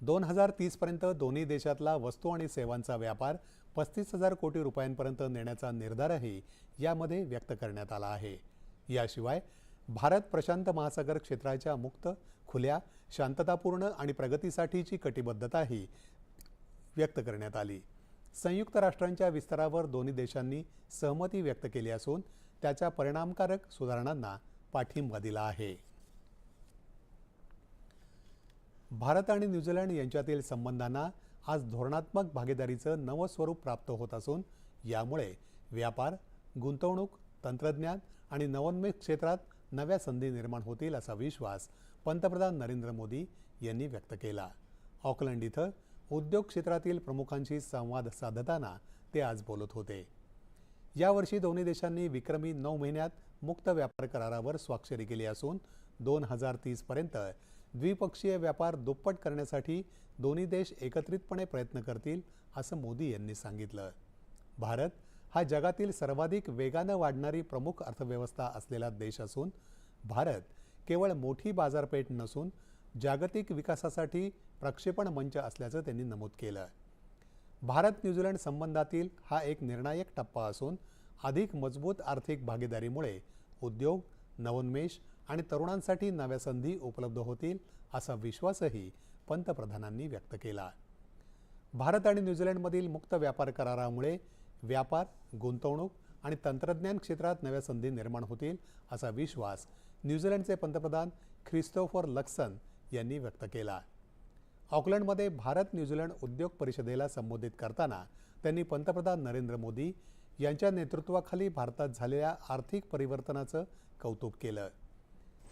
2030 पर्यंत दोन्ही देशातला वस्तू आणि सेवांचा व्यापार 35,000 कोटी रुपयांपर्यंत नेण्याचा निर्धारही यामध्ये व्यक्त करण्यात आला आहे। याशिवाय भारत प्रशांत महासागर क्षेत्राच्या मुक्त, खुल्या, शांततापूर्ण आणि प्रगतीसाठीची कटिबद्धताही व्यक्त करण्यात आली। संयुक्त राष्ट्रांच्या विस्तारावर दोन्ही देशांनी सहमती व्यक्त केली असून त्याच्या परिणामकारक सुधारणांना पाठिंबा दिला आहे। भारत आणि न्यूझीलंड यांच्यातील संबंधांना आज धोरणात्मक भागीदारीचं नवं स्वरूप प्राप्त होत असून यामुळे व्यापार, गुंतवणूक, तंत्रज्ञान आणि नवोन्मेष क्षेत्रात नव्या संधी निर्माण होतील असा विश्वास पंतप्रधान नरेंद्र मोदी यांनी व्यक्त केला। ऑकलंड इथं उद्योग क्षेत्रातील प्रमुखांशी संवाद साधताना ते आज बोलत होते। यावर्षी दोन्ही देशांनी विक्रमी 9 महिन्यात मुक्त व्यापार करारावर स्वाक्षरी केली असून 2030 पर्यंत द्विपक्षीय व्यापार दुप्पट करण्यासाठी दोन्ही देश एकत्रितपणे प्रयत्न करतील असं मोदी यांनी सांगितलं। भारत हा जगातील सर्वाधिक वेगानं वाढणारी प्रमुख अर्थव्यवस्था असलेला देश असून भारत केवळ मोठी बाजारपेठ नसून जागतिक विकासासाठी प्रक्षेपण मंच असल्याचं त्यांनी नमूद केलं। भारत न्यूझीलंड संबंधातील हा एक निर्णायक टप्पा असून अधिक मजबूत आर्थिक भागीदारीमुळे उद्योग, नवोन्मेष आणि तरुणांसाठी नव्या संधी उपलब्ध होतील असा विश्वासही पंतप्रधानांनी व्यक्त केला। भारत आणि न्यूझीलंडमधील मुक्त व्यापार करारामुळे व्यापार, गुंतवणूक आणि तंत्रज्ञान क्षेत्रात नव्या संधी निर्माण होतील असा विश्वास न्यूझीलंडचे पंतप्रधान ख्रिस्तोफर लक्सन यांनी व्यक्त केला। ऑकलंडमध्ये भारत न्यूझीलंड उद्योग परिषदेला संबोधित करताना त्यांनी पंतप्रधान नरेंद्र मोदी यांच्या नेतृत्वाखाली भारतात झालेल्या आर्थिक परिवर्तनाचं कौतुक केलं।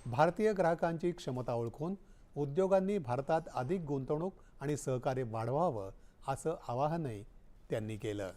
भारतीय ग्राहकांची क्षमता ओळखून उद्योगांनी भारतात अधिक गुंतवणूक आणि सहकार्य वाढवावं असं आवाहनही त्यांनी केलं।